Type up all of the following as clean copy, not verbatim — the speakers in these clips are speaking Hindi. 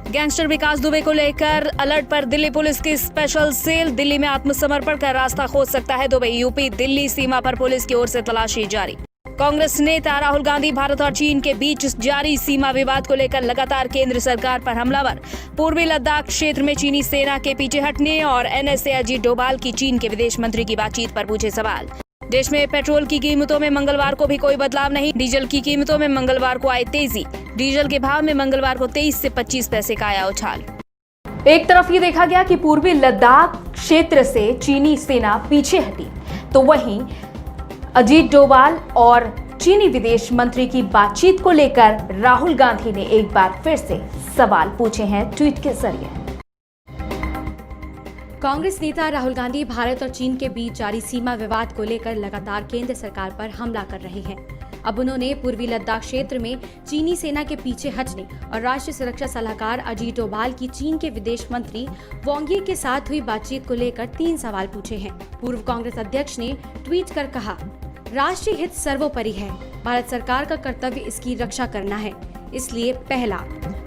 गैंगस्टर विकास दुबे को लेकर अलर्ट पर दिल्ली पुलिस की स्पेशल सेल। दिल्ली में आत्मसमर्पण का रास्ता खोज सकता है दुबे। यूपी दिल्ली सीमा पर पुलिस की ओर से तलाशी जारी। कांग्रेस नेता राहुल गांधी भारत और चीन के बीच जारी सीमा विवाद को लेकर लगातार केंद्र सरकार पर हमलावर। पूर्वी लद्दाख क्षेत्र में चीनी सेना के पीछे हटने और एनएसए अजीत डोभाल की चीन के विदेश मंत्री की बातचीत पर पूछे सवाल। देश में पेट्रोल की कीमतों में मंगलवार को भी कोई बदलाव नहीं। डीजल की कीमतों में मंगलवार को आई तेजी। डीजल के भाव में मंगलवार को 23 से 25 पैसे का आया उछाल। एक तरफ ये देखा गया कि पूर्वी लद्दाख क्षेत्र से चीनी सेना पीछे हटी, तो वहीं अजीत डोभाल और चीनी विदेश मंत्री की बातचीत को लेकर राहुल गांधी ने एक बार फिर से सवाल पूछे हैं ट्वीट के जरिए। कांग्रेस नेता राहुल गांधी भारत और चीन के बीच जारी सीमा विवाद को लेकर लगातार केंद्र सरकार पर हमला कर रहे हैं। अब उन्होंने पूर्वी लद्दाख क्षेत्र में चीनी सेना के पीछे हटने और राष्ट्रीय सुरक्षा सलाहकार अजीत डोभाल की चीन के विदेश मंत्री वांग यी के साथ हुई बातचीत को लेकर 3 सवाल पूछे हैं। पूर्व कांग्रेस अध्यक्ष ने ट्वीट कर कहा, राष्ट्रीय हित सर्वोपरि है। भारत सरकार का कर्तव्य इसकी रक्षा करना है। इसलिए पहला,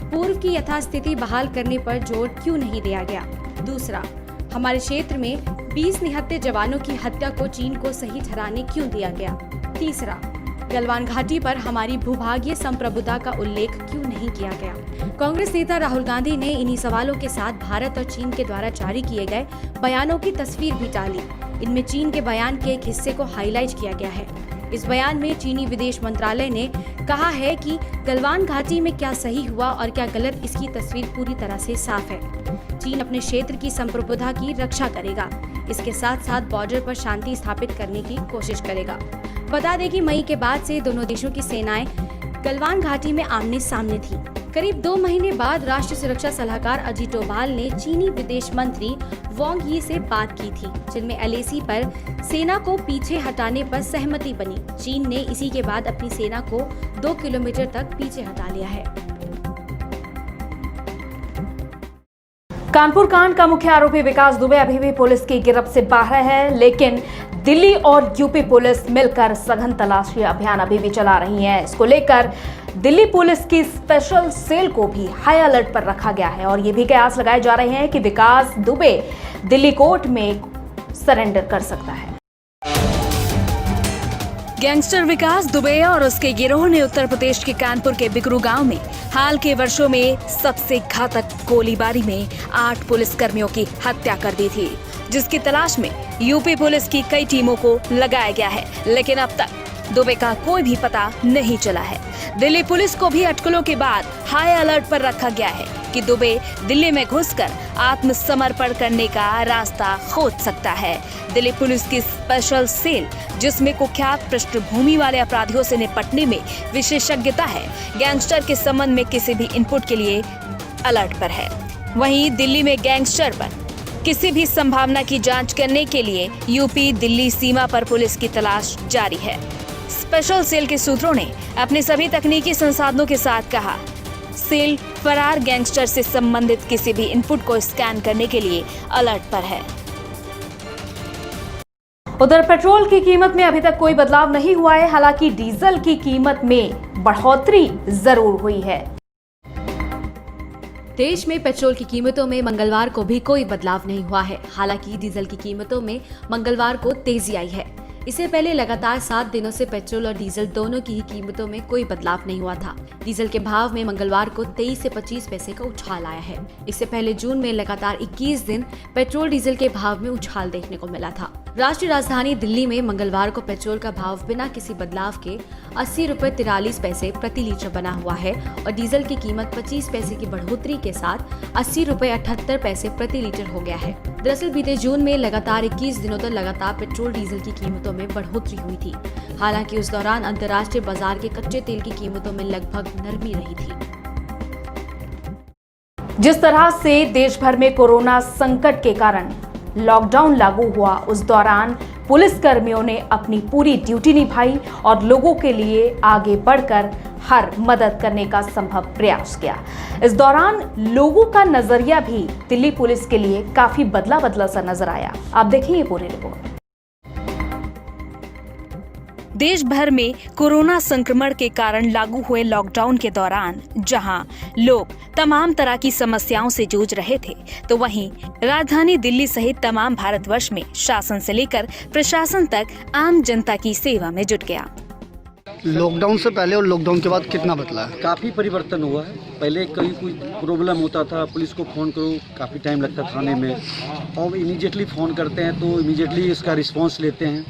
पूर्व की यथास्थिति बहाल करने पर जोर क्यों नहीं दिया गया। दूसरा, हमारे क्षेत्र में 20 निहत्थे जवानों की हत्या को चीन को सही ठहराने क्यों दिया गया। तीसरा, गलवान घाटी पर हमारी भूभागीय संप्रभुता का उल्लेख क्यों नहीं किया गया। कांग्रेस नेता राहुल गांधी ने इन्हीं सवालों के साथ भारत और चीन के द्वारा जारी किए गए बयानों की तस्वीर भी डाली। इनमें चीन के बयान के एक हिस्से को हाईलाइट किया गया है। इस बयान में चीनी विदेश मंत्रालय ने कहा है कि गलवान घाटी में क्या सही हुआ और क्या गलत, इसकी तस्वीर पूरी तरह से साफ है। चीन अपने क्षेत्र की संप्रभुता की रक्षा करेगा। इसके साथ साथ बॉर्डर पर शांति स्थापित करने की कोशिश करेगा। बता दें कि मई के बाद से दोनों देशों की सेनाएं गलवान घाटी में आमने सामने थी। करीब 2 महीने बाद राष्ट्रीय सुरक्षा सलाहकार अजीत डोभाल ने चीनी विदेश मंत्री वांग यी से बात की थी, जिनमें एलएसी पर सेना को पीछे हटाने पर सहमति बनी। चीन ने इसी के बाद अपनी सेना को 2 किलोमीटर तक पीछे हटा लिया है। कानपुर कांड का मुख्य आरोपी विकास दुबे अभी भी पुलिस की गिरफ्त से बाहर है, लेकिन दिल्ली और यूपी पुलिस मिलकर सघन तलाशी अभियान अभी भी चला रही है। इसको लेकर दिल्ली पुलिस की स्पेशल सेल को भी हाई अलर्ट पर रखा गया है और ये भी कयास लगाए जा रहे हैं कि विकास दुबे दिल्ली कोर्ट में सरेंडर कर सकता है। गैंगस्टर विकास दुबे और उसके गिरोह ने उत्तर प्रदेश के कानपुर के बिकरू गांव में हाल के वर्षों में सबसे घातक गोलीबारी में 8 पुलिसकर्मियों की हत्या कर दी थी, जिसकी तलाश में यूपी पुलिस की कई टीमों को लगाया गया है, लेकिन अब तक दुबे का कोई भी पता नहीं चला है। दिल्ली पुलिस को भी अटकलों के बाद हाई अलर्ट पर रखा गया है कि दुबे दिल्ली में घुसकर आत्मसमर्पण करने का रास्ता खोज सकता है। दिल्ली पुलिस की स्पेशल सेल, जिसमें कुख्यात पृष्ठभूमि वाले अपराधियों से निपटने में विशेषज्ञता है, गैंगस्टर के संबंध में किसी भी इनपुट के लिए अलर्ट पर है। वहीं दिल्ली में गैंगस्टर पर किसी भी संभावना की जांच करने के लिए यूपी दिल्ली सीमा पर पुलिस की तलाश जारी है। स्पेशल सेल के सूत्रों ने अपने सभी तकनीकी संसाधनों के साथ कहा, सेल फरार गैंगस्टर से संबंधित किसी भी इनपुट को स्कैन करने के लिए अलर्ट पर है। उधर पेट्रोल की कीमत में अभी तक कोई बदलाव नहीं हुआ है, हालांकि डीजल की कीमत में बढ़ोतरी जरूर हुई है। देश में पेट्रोल की कीमतों में मंगलवार को भी कोई बदलाव नहीं हुआ है। हालांकि डीजल की कीमतों में मंगलवार को तेजी आई है। इससे पहले लगातार 7 दिनों से पेट्रोल और डीजल दोनों की ही कीमतों में कोई बदलाव नहीं हुआ था। डीजल के भाव में मंगलवार को 23 से 25 पैसे का उछाल आया है। इससे पहले जून में लगातार 21 दिन पेट्रोल डीजल के भाव में उछाल देखने को मिला था। राष्ट्रीय राजधानी दिल्ली में मंगलवार को पेट्रोल का भाव बिना किसी बदलाव के 80 रुपए 43 पैसे प्रति लीटर बना हुआ है और डीजल की कीमत 25 पैसे की बढ़ोतरी के साथ 80 रुपए 78 पैसे प्रति लीटर हो गया है। दरअसल बीते जून में लगातार 21 दिनों तक लगातार पेट्रोल डीजल की कीमतों में बढ़ोतरी हुई थी। हालांकि उस दौरान अंतर्राष्ट्रीय बाजार के कच्चे तेल की कीमतों में लगभग नरमी रही थी। जिस तरह से देश भर में कोरोना संकट के कारण लॉकडाउन लागू हुआ, उस दौरान पुलिस कर्मियों ने अपनी पूरी ड्यूटी निभाई और लोगों के लिए आगे बढ़कर हर मदद करने का संभव प्रयास किया। इस दौरान लोगों का नजरिया भी दिल्ली पुलिस के लिए काफी बदला सा नजर आया। आप देखिए ये पूरी रिपोर्ट। देश भर में कोरोना संक्रमण के कारण लागू हुए लॉकडाउन के दौरान जहां लोग तमाम तरह की समस्याओं से जूझ रहे थे, तो वहीं राजधानी दिल्ली सहित तमाम भारतवर्ष में शासन से लेकर प्रशासन तक आम जनता की सेवा में जुट गया। लॉकडाउन से पहले और लॉकडाउन के बाद कितना बदला है? काफ़ी परिवर्तन हुआ है। पहले कहीं कोई प्रॉब्लम होता था, पुलिस को फ़ोन करो, काफ़ी टाइम लगता थाने में, और इमीडिएटली फ़ोन करते हैं तो इमीडिएटली इसका रिस्पांस लेते हैं।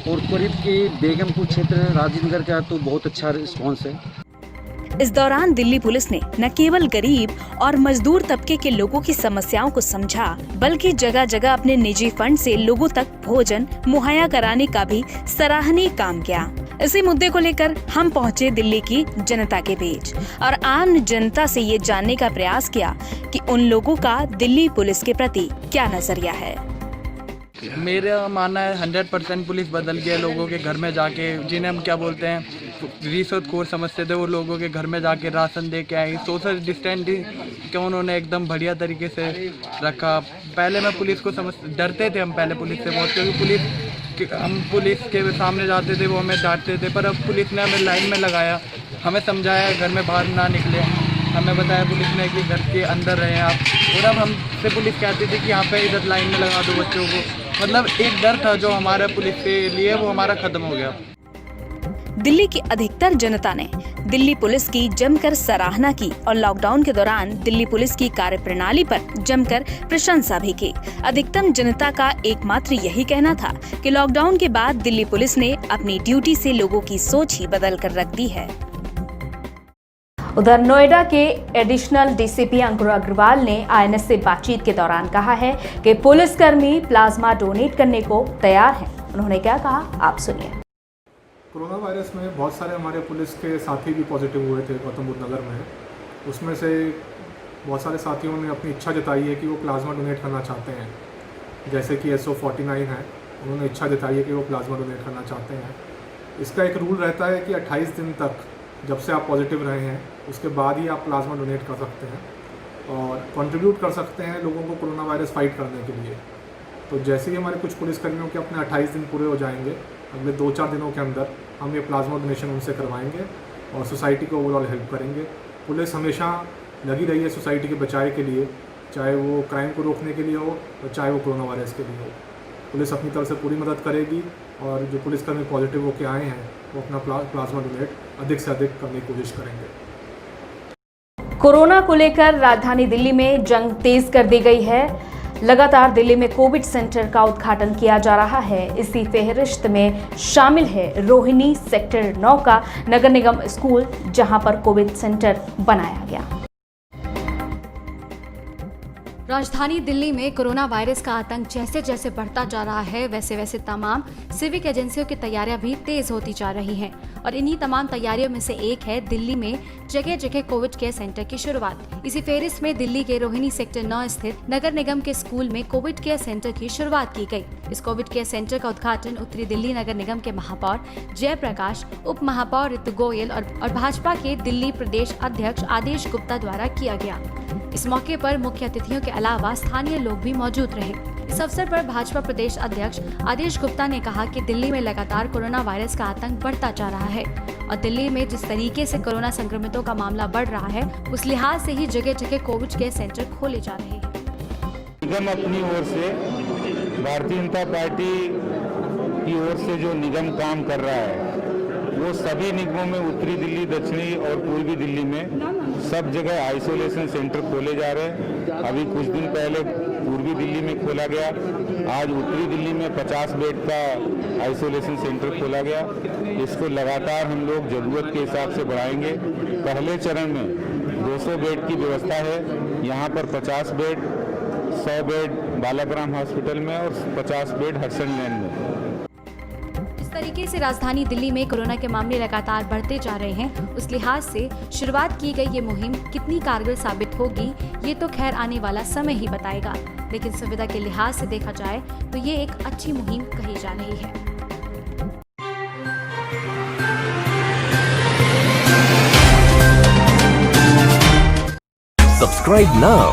और करीब के बेगमपुर क्षेत्र राजनगर का तो बहुत अच्छा रिस्पांस है। इस दौरान दिल्ली पुलिस ने न केवल गरीब और मजदूर तबके के लोगों की समस्याओं को समझा, बल्कि जगह जगह अपने निजी फंड से लोगों तक भोजन मुहैया कराने का भी सराहनीय काम किया। इसी मुद्दे को लेकर हम पहुंचे दिल्ली की जनता के बीच और आम जनता से ये जानने का प्रयास किया कि उन लोगों का दिल्ली पुलिस के प्रति क्या नजरिया है। मेरा मानना है 100% पुलिस बदल गया। लोगों के घर में जाके, जिन्हें हम क्या बोलते हैं रिश्वतखोर समझते थे, वो लोगों के घर में जाके राशन दे के आई। सोशल डिस्टेंसिंग को उन्होंने एकदम बढ़िया तरीके से रखा। पहले मैं पुलिस को डरते थे हम पहले पुलिस से बहुत, क्योंकि हम पुलिस के सामने जाते थे, वो हमें डांटते थे। पर अब पुलिस ने हमें लाइन में लगाया, हमें समझाया घर में बाहर ना निकले, हमें बताया पुलिस ने कि घर के अंदर रहें आप। और अब हमसे पुलिस कहती थी कि यहाँ पे इधर लाइन में लगा दो बच्चों को। मतलब एक डर था जो हमारा पुलिस के लिए, वो हमारा खत्म हो गया। दिल्ली की अधिकतर जनता ने दिल्ली पुलिस की जमकर सराहना की और लॉकडाउन के दौरान दिल्ली पुलिस की कार्यप्रणाली पर जमकर प्रशंसा भी की। अधिकतम जनता का एकमात्र यही कहना था कि लॉकडाउन के बाद दिल्ली पुलिस ने अपनी ड्यूटी से लोगों की सोच ही बदल कर रख दी है। उधर नोएडा के एडिशनल डीसीपी अंकुर अग्रवाल ने आईएनएस से बातचीत के दौरान कहा है कि पुलिसकर्मी प्लाज्मा डोनेट करने को तैयार हैं। उन्होंने क्या कहा, आप सुनिए। कोरोना वायरस में बहुत सारे हमारे पुलिस के साथी भी पॉजिटिव हुए थे गौतम बुद्ध नगर में। उसमें से बहुत सारे साथियों ने अपनी इच्छा जताई है कि वो प्लाज्मा डोनेट करना चाहते हैं। जैसे कि SO49 है, उन्होंने इच्छा जताई है कि वो प्लाज्मा डोनेट करना चाहते हैं। इसका एक रूल रहता है कि 28 दिन तक जब से आप पॉजिटिव रहे हैं उसके बाद ही आप प्लाज्मा डोनेट कर सकते हैं और कंट्रीब्यूट कर सकते हैं लोगों को कोरोना वायरस फाइट करने के लिए। तो जैसे ही हमारे कुछ पुलिसकर्मियों के अपने 28 दिन पूरे हो जाएंगे, अगले 2-4 दिनों के अंदर हम ये प्लाज्मा डोनेशन उनसे करवाएंगे और सोसाइटी को ओवरऑल हेल्प करेंगे। पुलिस हमेशा लगी रही है सोसाइटी के बचाव के लिए, चाहे वो क्राइम को रोकने के लिए हो और चाहे वो कोरोना वायरस के लिए हो। पुलिस अपनी तरफ से पूरी मदद करेगी और जो पुलिसकर्मी पॉजिटिव होकर आए हैं वो अपना प्लाज्मा डोनेट अधिक से अधिक करने की कोशिश करेंगे। कोरोना को लेकर राजधानी दिल्ली में जंग तेज कर दी गई है। लगातार दिल्ली में कोविड सेंटर का उद्घाटन किया जा रहा है। इसी फेहरिस्त में शामिल है रोहिणी सेक्टर 9 का नगर निगम स्कूल, जहां पर कोविड सेंटर बनाया गया। राजधानी दिल्ली में कोरोना वायरस का आतंक जैसे जैसे बढ़ता जा रहा है, वैसे वैसे तमाम सिविक एजेंसियों की तैयारियां भी तेज होती जा रही हैं। और इन्हीं तमाम तैयारियों में से एक है दिल्ली में जगह जगह कोविड केयर सेंटर की शुरुआत। इसी फेरिस्त में दिल्ली के रोहिणी सेक्टर 9 स्थित नगर निगम के स्कूल में कोविड केयर सेंटर की शुरुआत की गई। इस कोविड केयर सेंटर का उद्घाटन उत्तरी दिल्ली नगर निगम के महापौर जयप्रकाश, उप महापौर ऋतु गोयल और भाजपा के दिल्ली प्रदेश अध्यक्ष आदेश गुप्ता द्वारा किया गया। इस मौके पर मुख्य अतिथियों के अलावा स्थानीय लोग भी मौजूद रहे। इस अवसर पर भाजपा प्रदेश अध्यक्ष आदेश गुप्ता ने कहा कि दिल्ली में लगातार कोरोना वायरस का आतंक बढ़ता जा रहा है और दिल्ली में जिस तरीके से कोरोना संक्रमितों का मामला बढ़ रहा है, उस लिहाज से ही जगह जगह कोविड केयर सेंटर खोले जा रहे हैं। निगम अपनी ओर से, भारतीय जनता पार्टी की ओर से जो निगम काम कर रहा है वो सभी निगमों में उत्तरी दिल्ली, दक्षिणी और पूर्वी दिल्ली में सब जगह आइसोलेशन सेंटर खोले जा रहे हैं। अभी कुछ दिन पहले पूर्वी दिल्ली में खोला गया, आज उत्तरी दिल्ली में 50 बेड का आइसोलेशन सेंटर खोला गया। इसको लगातार हम लोग जरूरत के हिसाब से बढ़ाएंगे। पहले चरण में 200 बेड की व्यवस्था है, यहाँ पर 50 बेड, 100 बेड बालाग्राम हॉस्पिटल में और 50 बेड हडसन लैन में। तरीके से राजधानी दिल्ली में कोरोना के मामले लगातार बढ़ते जा रहे हैं। उस लिहाज से शुरुआत की गई ये मुहिम कितनी कारगर साबित होगी, ये तो खैर आने वाला समय ही बताएगा। लेकिन सुविधा के लिहाज से देखा जाए तो ये एक अच्छी मुहिम कही जा रही है। Subscribe now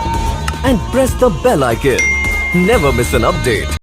and press the bell icon. Never miss an update.